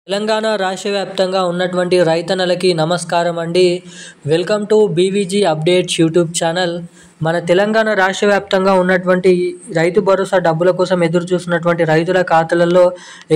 తెలంగాణ రాష్ట్ర వ్యాప్తంగా ఉన్నటువంటి రైతన్నలకి నమస్కారం అండి. Welcome to BVG updates YouTube channel. మన తెలంగాణ రాష్ట్ర వ్యాప్తంగా ఉన్నటువంటి రైతు భరోసా డబ్బుల కోసం ఎదురు చూస్తున్నటువంటి రైతుల ఖాతాలలో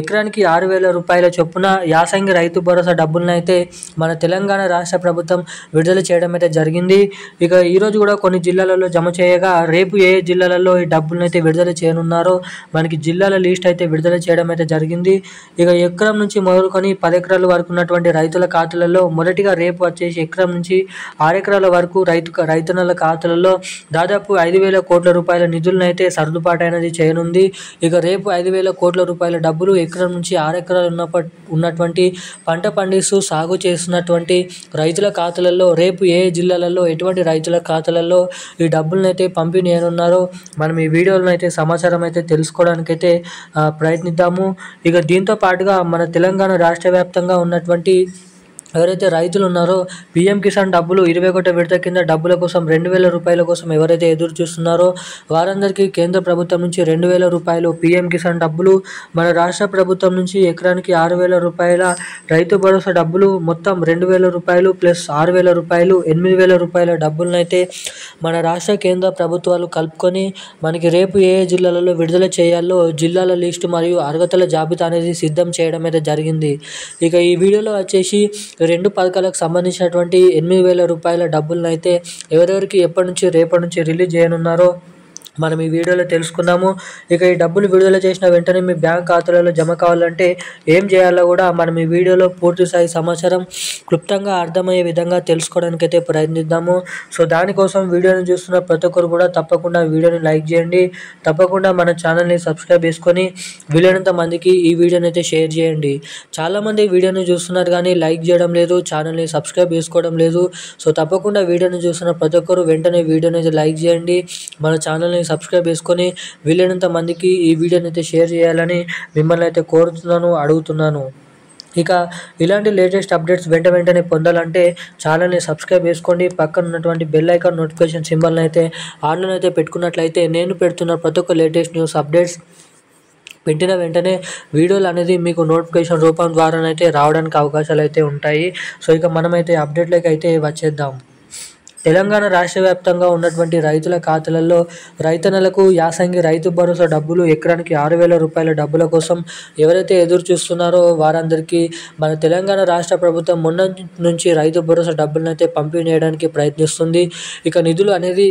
ఎకరానికి 6,000 రూపాయల చొప్పున యాసంగి రైతు భరోసా డబ్బులను అయితే మన తెలంగాణ రాష్ట్ర ప్రభుత్వం విడుదల చేయడం అయితే జరిగింది. ఇక ఈరోజు కూడా కొన్ని జిల్లాలలో జమ చేయగా రేపు ఏ జిల్లాలలో ఈ డబ్బులను అయితే విడుదల చేయనున్నారో మనకి జిల్లాల లిస్ట్ అయితే విడుదల చేయడం అయితే జరిగింది. ఇక ఎకరం నుంచి మొదలుకొని 10 ఎకరాల వరకు ఉన్నటువంటి రైతుల ఖాతాలలో మొదటిగా రేపు వచ్చేసి ఎకరం నుంచి 6 ఎకరాల వరకు రైతన్నల ఖాతాలలో దాదాపు 5,000 కోట్ల రూపాయల నిధులను అయితే సర్దుబాటు అనేది చేయనుంది. ఇక రేపు 5,000 కోట్ల రూపాయల డబ్బులు ఎకరం నుంచి 6 ఎకరాలు ఉన్నటువంటి పంట పండిస్తూ సాగు చేస్తున్నటువంటి రైతుల ఖాతాలలో రేపు ఏ జిల్లాలలో ఎటువంటి రైతుల ఖాతాలలో ఈ డబ్బులను అయితే పంపిణీ చేయనున్నారో మనం ఈ వీడియోలను అయితే సమాచారం అయితే తెలుసుకోవడానికైతే ప్రయత్నిద్దాము. ఇక దీంతో పాటుగా మన తెలంగాణ రాష్ట్ర వ్యాప్తంగా ఉన్నటువంటి ఎవరైతే రైతులు ఉన్నారో పీఎం కిసాన్ డబ్బులు 21వ విడత కింద డబ్బుల కోసం 2,000 రూపాయల కోసం ఎవరైతే ఎదురు చూస్తున్నారో వారందరికీ కేంద్ర ప్రభుత్వం నుంచి 2,000 రూపాయలు పీఎం కిసాన్ డబ్బులు, మన రాష్ట్ర ప్రభుత్వం నుంచి ఎకరానికి 6,000 రూపాయల రైతు భరోసా డబ్బులు, మొత్తం 2,000 రూపాయలు ప్లస్ 6,000 రూపాయలు 8,000 రూపాయల డబ్బులను అయితే మన రాష్ట్ర కేంద్ర ప్రభుత్వాలు కలుపుకొని మనకి రేపు ఏ జిల్లాలలో విడుదల చేయాలో జిల్లాల లిస్టు మరియు అర్హతల జాబితా అనేది సిద్ధం చేయడం అయితే జరిగింది. ఇక ఈ వీడియోలో వచ్చేసి 2 పథకాలకు సంబంధించినటువంటి 8,000 రూపాయల డబ్బులను అయితే ఎవరెవరికి ఎప్పటి నుంచి రేపటి నుంచి రిలీజ్ చేయనున్నారో మనం ఈ వీడియోలో తెలుసుకుందాము. ఇక ఈ డబ్బులు విడుదల చేసిన వెంటనే మీ బ్యాంక్ ఖాతాలలో జమ కావాలంటే ఏం చేయాలో కూడా మనం ఈ వీడియోలో పూర్తి స్థాయి సమాచారం క్లుప్తంగా అర్థమయ్యే విధంగా తెలుసుకోవడానికి అయితే ప్రయత్నిద్దాము. సో దానికోసం వీడియోని చూస్తున్న ప్రతి ఒక్కరు కూడా తప్పకుండా వీడియోని లైక్ చేయండి, తప్పకుండా మన ఛానల్ని సబ్స్క్రైబ్ చేసుకొని వీలైనంత మందికి ఈ వీడియోని అయితే షేర్ చేయండి. చాలామంది వీడియోని చూస్తున్నారు కానీ లైక్ చేయడం లేదు, ఛానల్ని సబ్స్క్రైబ్ చేసుకోవడం లేదు. సో తప్పకుండా వీడియోని చూస్తున్న ప్రతి ఒక్కరు వెంటనే వీడియోని అయితే లైక్ చేయండి, మన ఛానల్ని సబ్స్క్రైబ్ చేసుకొని వీలైనంత మందికి ఈ వీడియోని అయితే షేర్ చేయాలని మిమ్మల్ని అయితే కోరుతున్నాను, అడుగుతున్నాను. ఇక ఇలాంటి లేటెస్ట్ అప్డేట్స్ వెంటనే పొందాలంటే ఛానల్ని సబ్స్క్రైబ్ చేసుకోండి, పక్కన ఉన్నటువంటి బెల్ ఐకాన్ నోటిఫికేషన్ సింబల్ని అయితే ఆన్లో అయితే పెట్టుకున్నట్లయితే నేను పెడుతున్న ప్రతి ఒక్క లేటెస్ట్ న్యూస్ అప్డేట్స్ పెట్టిన వెంటనే వీడియోలు అనేది మీకు నోటిఫికేషన్ రూపం ద్వారానైతే రావడానికి అవకాశాలు అయితే ఉంటాయి. సో ఇక మనమైతే అప్డేట్లకి అయితే వచ్చేద్దాం. తెలంగాణ రాష్ట్ర వ్యాప్తంగా ఉన్నటువంటి రైతుల ఖాతాలలో రైతన్నలకు యాసంగి రైతు భరోసా డబ్బులు ఎకరానికి 6,000 రూపాయల డబ్బుల కోసం ఎవరైతే ఎదురు చూస్తున్నారో వారందరికీ మన తెలంగాణ రాష్ట్ర ప్రభుత్వం మొన్న నుంచి రైతు భరోసా డబ్బులను అయితే పంపిణీ చేయడానికి ప్రయత్నిస్తుంది. ఇక నిధులు అనేది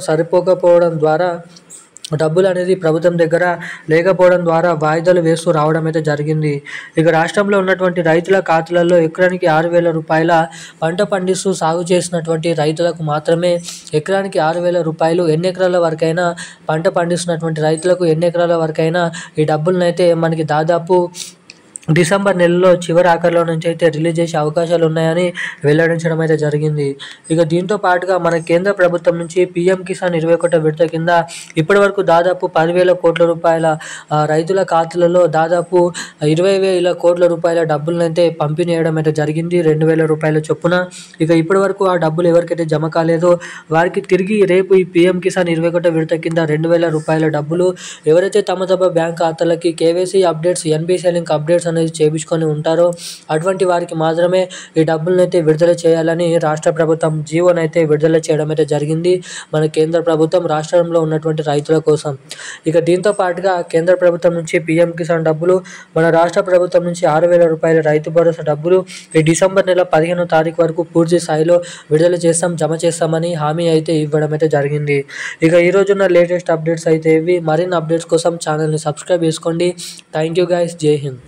సరిపోకపోవడం ద్వారా డబ్బులు అనేది ప్రభుత్వం దగ్గర లేకపోవడం ద్వారా వాయిదాలు వేస్తూ రావడం అయితే జరిగింది. ఇక రాష్ట్రంలో ఉన్నటువంటి రైతుల ఖాతాలలో ఎకరానికి 6,000 రూపాయల పంట పండిస్తూ సాగు చేసినటువంటి రైతులకు మాత్రమే ఎకరానికి 6,000 రూపాయలు, ఎన్ని ఎకరాల వరకైనా పంట పండిస్తున్నటువంటి రైతులకు ఎన్ని ఎకరాల వరకైనా ఈ డబ్బులను అయితే మనకి దాదాపు డిసెంబర్ నెలలో చివరి ఆఖరిలో నుంచి అయితే రిలీజ్ చేసే అవకాశాలు ఉన్నాయని వెల్లడించడం అయితే జరిగింది. ఇక దీంతో పాటుగా మన కేంద్ర ప్రభుత్వం నుంచి పీఎం కిసాన్ 21వ విడత కింద ఇప్పటి వరకు దాదాపు 10,000 కోట్ల రూపాయల రైతుల ఖాతాలలో దాదాపు 20,000 కోట్ల రూపాయల డబ్బులను అయితే పంపిణీ చేయడం అయితే జరిగింది, 2,000 రూపాయల చొప్పున. ఇక ఇప్పటి వరకు ఆ డబ్బులు ఎవరికైతే జమ కాలేదో వారికి తిరిగి రేపు ఈ పీఎం కిసాన్ 21వ విడత కింద 2,000 రూపాయల డబ్బులు ఎవరైతే తమ బ్యాంక్ ఖాతాలకి KYC updates, NBC link updates అనేది చేయించుకొని ఉంటారో అటువంటి వారికి మాత్రమే ఈ డబ్బులను అయితే విడుదల చేయాలని రాష్ట్ర ప్రభుత్వం జీవోనైతే విడుదల చేయడం అయితే జరిగింది మన కేంద్ర ప్రభుత్వం రాష్ట్రంలో ఉన్నటువంటి రైతుల కోసం. ఇక దీంతో పాటుగా కేంద్ర ప్రభుత్వం నుంచి పీఎం కిసాన్ డబ్బులు, మన రాష్ట్ర ప్రభుత్వం నుంచి 6,000 రూపాయల రైతు భరోసా డబ్బులు ఈ డిసెంబర్ నెల 15వ తారీఖు వరకు పూర్తి స్థాయిలో విడుదల జమ చేస్తామని హామీ అయితే ఇవ్వడం అయితే జరిగింది. ఇక ఈరోజున్న లేటెస్ట్ అప్డేట్స్ అయితే ఇవి. మరిన్ని అప్డేట్స్ కోసం ఛానల్ని సబ్స్క్రైబ్ చేసుకోండి. థ్యాంక్ యూ గైస్, జై హింద్.